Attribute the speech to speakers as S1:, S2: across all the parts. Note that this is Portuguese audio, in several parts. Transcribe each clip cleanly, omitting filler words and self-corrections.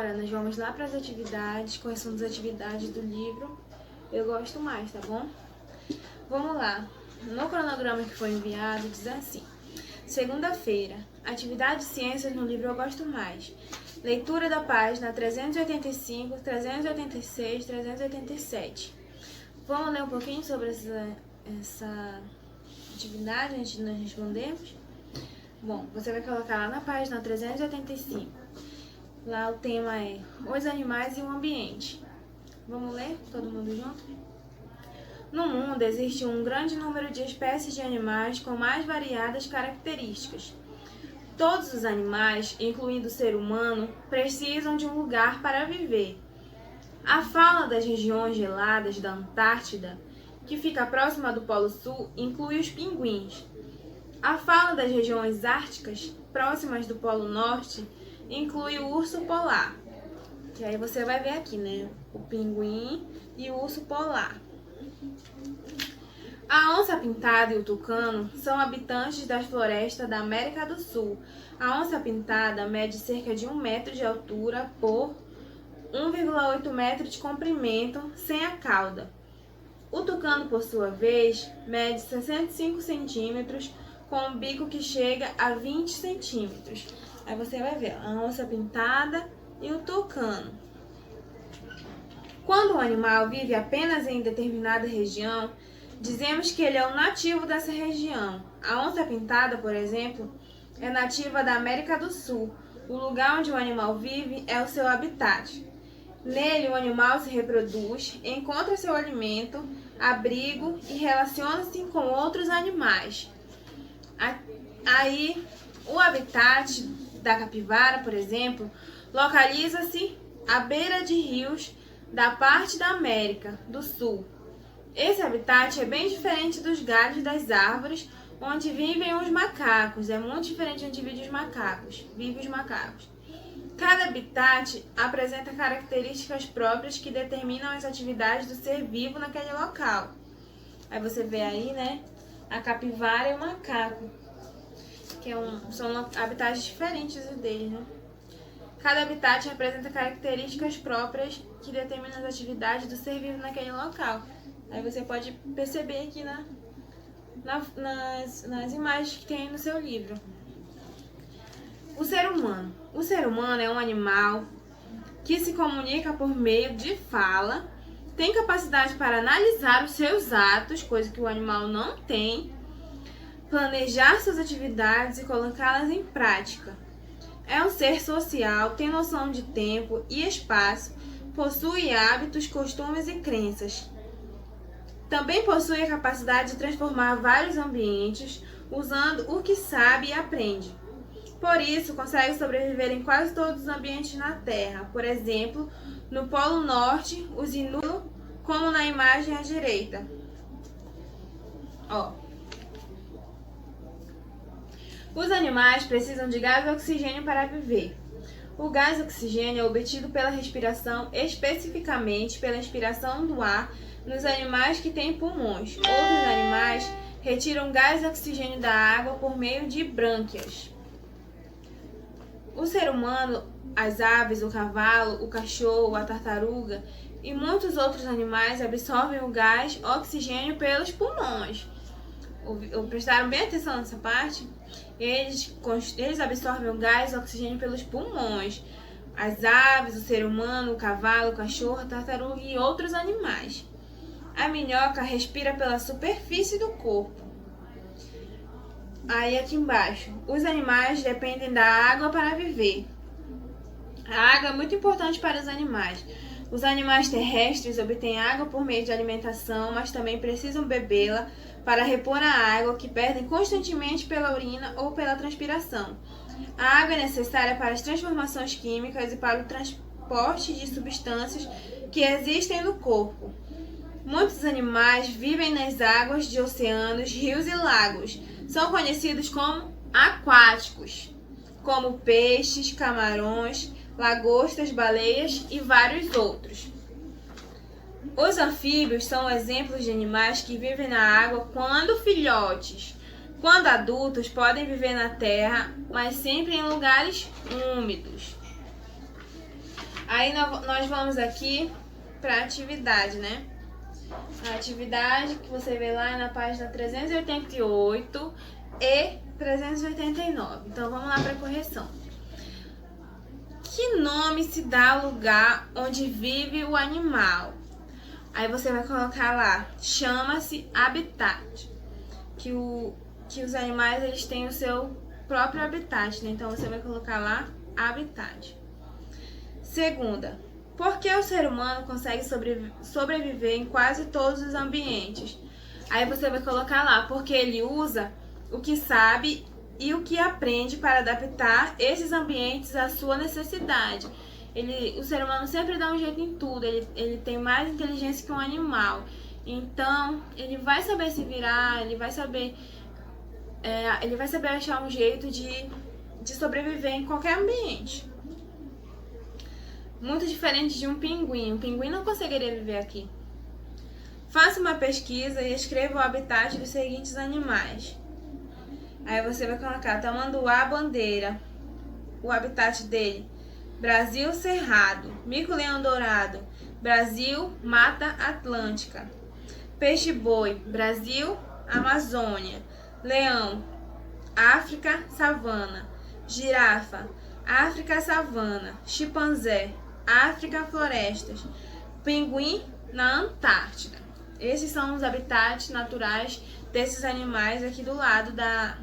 S1: agora nós vamos lá para as atividades, quais são as atividades do livro Eu Gosto Mais, tá bom? Vamos lá. No cronograma que foi enviado diz assim: segunda-feira, atividade de ciências no livro Eu Gosto Mais. Leitura da página 385, 386, 387. Vamos ler um pouquinho sobre essa atividade antes de nós respondermos? Bom, você vai colocar lá na página 385. Lá o tema é os animais e o ambiente. Vamos ler todo mundo junto? No mundo existe um grande número de espécies de animais com mais variadas características. Todos os animais, incluindo o ser humano, precisam de um lugar para viver. A fauna das regiões geladas da Antártida, que fica próxima do Polo Sul, inclui os pinguins. A fauna das regiões árticas, próximas do Polo Norte, inclui o urso polar. Que aí você vai ver aqui, né? O pinguim e o urso polar. A onça-pintada e o tucano são habitantes das florestas da América do Sul. A onça-pintada mede cerca de 1 metro de altura por 1,8 metro de comprimento, sem a cauda. O tucano, por sua vez, mede 65 centímetros, com um bico que chega a 20 centímetros. Aí você vai ver a onça-pintada e o tucano. Quando um animal vive apenas em determinada região, dizemos que ele é um nativo dessa região. A onça-pintada, por exemplo, é nativa da América do Sul. O lugar onde o animal vive é o seu habitat. Nele, o animal se reproduz, encontra seu alimento, abrigo e relaciona-se com outros animais. Aí, o habitat da capivara, por exemplo, localiza-se à beira de rios da parte da América do Sul. Esse habitat é bem diferente dos galhos das árvores onde vivem os macacos. É muito diferente de onde vivem os macacos. Cada habitat apresenta características próprias que determinam as atividades do ser vivo naquele local. Aí você vê aí, né, a capivara e o macaco, que são habitats diferentes deles, né? Cada habitat apresenta características próprias que determinam as atividades do ser vivo naquele local. Aí você pode perceber aqui nas imagens que tem no seu livro. O ser humano. O ser humano é um animal que se comunica por meio de fala, tem capacidade para analisar os seus atos, coisa que o animal não tem, planejar suas atividades e colocá-las em prática. É um ser social, tem noção de tempo e espaço, possui hábitos, costumes e crenças. Também possui a capacidade de transformar vários ambientes usando o que sabe e aprende. Por isso, consegue sobreviver em quase todos os ambientes na Terra. Por exemplo, no Polo Norte, os Inuit, como na imagem à direita. Os animais precisam de gás e oxigênio para viver. O gás oxigênio é obtido pela respiração, especificamente pela inspiração do ar nos animais que têm pulmões. Outros animais retiram gás e oxigênio da água por meio de brânquias. O ser humano, as aves, o cavalo, o cachorro, a tartaruga e muitos outros animais absorvem o gás oxigênio pelos pulmões. Prestaram bem atenção nessa parte? Eles absorvem o gás e o oxigênio pelos pulmões. As aves, o ser humano, o cavalo, o cachorro, a tartaruga e outros animais. A minhoca respira pela superfície do corpo. Aí aqui embaixo, os animais dependem da água para viver. A água é muito importante para os animais. Os animais terrestres obtêm água por meio de alimentação, mas também precisam bebê-la para repor a água que perdem constantemente pela urina ou pela transpiração. A água é necessária para as transformações químicas e para o transporte de substâncias que existem no corpo. Muitos animais vivem nas águas de oceanos, rios e lagos. São conhecidos como aquáticos, como peixes, camarões, lagostas, baleias e vários outros. Os anfíbios são exemplos de animais que vivem na água quando filhotes. Quando adultos, podem viver na terra, mas sempre em lugares úmidos. Aí nós vamos aqui para atividade, né? A atividade que você vê lá é na página 388 e 389. Então vamos lá para a correção. Que nome se dá ao lugar onde vive o animal? Aí você vai colocar lá, chama-se habitat. Que os animais eles têm o seu próprio habitat, né? Então você vai colocar lá habitat. Segunda, por que o ser humano consegue sobreviver em quase todos os ambientes? Aí você vai colocar lá, porque ele usa o que sabe e o que aprende para adaptar esses ambientes à sua necessidade. O ser humano sempre dá um jeito em tudo, ele tem mais inteligência que um animal. Então, ele vai saber se virar, ele vai saber achar um jeito de sobreviver em qualquer ambiente. Muito diferente de um pinguim. Um pinguim não conseguiria viver aqui. Faça uma pesquisa e escreva o habitat dos seguintes animais. Aí você vai colocar tamanduá bandeira, o habitat dele, Brasil cerrado, mico-leão dourado, Brasil mata atlântica, peixe-boi, Brasil Amazônia, leão, África savana, girafa, África savana, chimpanzé, África florestas, pinguim na Antártida. Esses são os habitats naturais desses animais aqui do lado da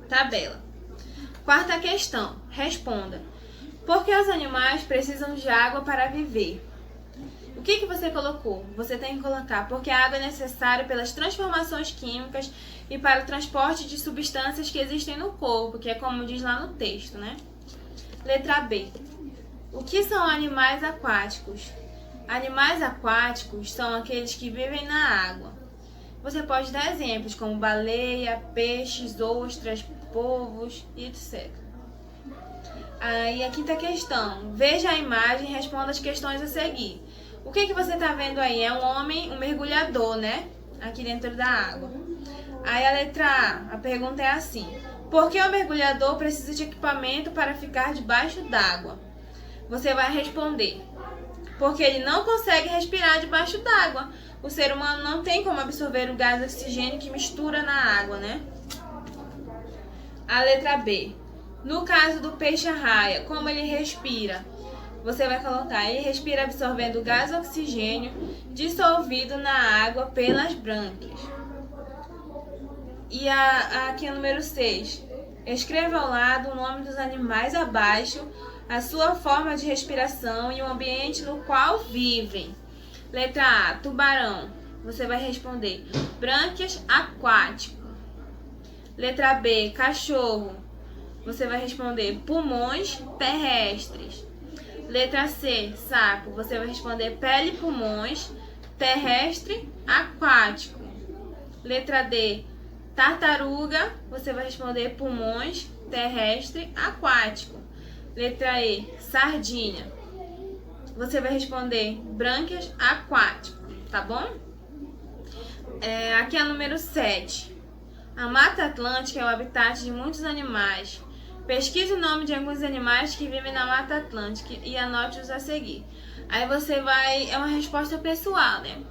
S1: tabela. Quarta questão. Responda. Por que os animais precisam de água para viver? O que você colocou? Você tem que colocar porque a água é necessária pelas transformações químicas e para o transporte de substâncias que existem no corpo, que é como diz lá no texto, né? Letra B. O que são animais aquáticos? Animais aquáticos são aqueles que vivem na água. Você pode dar exemplos como baleia, peixes, ostras, polvos e etc. Aí a quinta questão. Veja a imagem e responda as questões a seguir. O que você está vendo aí? É um homem, um mergulhador, né? Aqui dentro da água. Aí a letra A pergunta é assim. Por que o mergulhador precisa de equipamento para ficar debaixo d'água? Você vai responder. Porque ele não consegue respirar debaixo d'água. O ser humano não tem como absorver o gás oxigênio que mistura na água, né? A letra B. No caso do peixe-arraia, como ele respira? Você vai colocar, ele respira absorvendo o gás oxigênio dissolvido na água pelas brânquias. E aqui é o número 6. Escreva ao lado o nome dos animais abaixo, a sua forma de respiração e o ambiente no qual vivem. Letra A, tubarão. Você vai responder brânquias aquático. Letra B, cachorro. Você vai responder pulmões terrestres. Letra C, sapo. Você vai responder pele e pulmões terrestre aquático. Letra D, tartaruga. Você vai responder pulmões terrestre aquático. Letra E, sardinha. Você vai responder brânquias aquático, tá bom? Aqui é o número 7. A Mata Atlântica é o habitat de muitos animais. Pesquise o nome de alguns animais que vivem na Mata Atlântica e anote-os a seguir. Aí você vai... É uma resposta pessoal, né?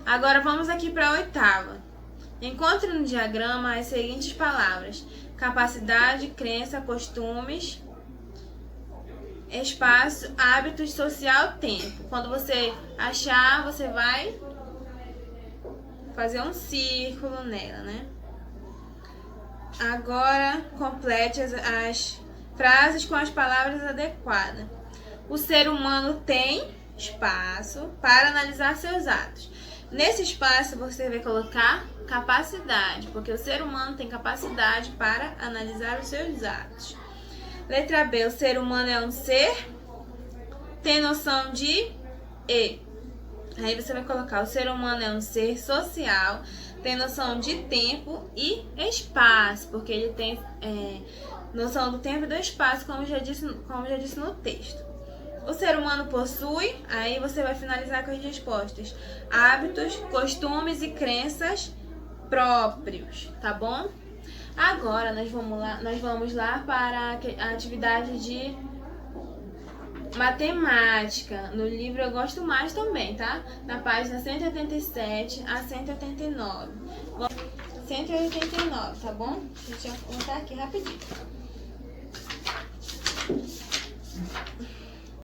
S1: Agora vamos aqui para a 8ª. Encontre no diagrama as seguintes palavras. Capacidade, crença, costumes, espaço, hábitos, social, tempo. Quando você achar, você vai fazer um círculo nela, né? Agora, complete as frases com as palavras adequadas. O ser humano tem espaço para analisar seus atos. Nesse espaço, você vai colocar capacidade, porque o ser humano tem capacidade para analisar os seus atos. Letra B, o ser humano é um ser, tem noção de E. Aí você vai colocar, o ser humano é um ser social, tem noção de tempo e espaço, porque ele tem noção do tempo e do espaço, como já disse no texto. O ser humano possui, aí você vai finalizar com as respostas, hábitos, costumes e crenças próprios, tá bom? Agora nós vamos lá para a atividade de Matemática, no livro Eu Gosto Mais também, tá? Na página 187 a 189. 189, tá bom? Deixa eu contar aqui rapidinho.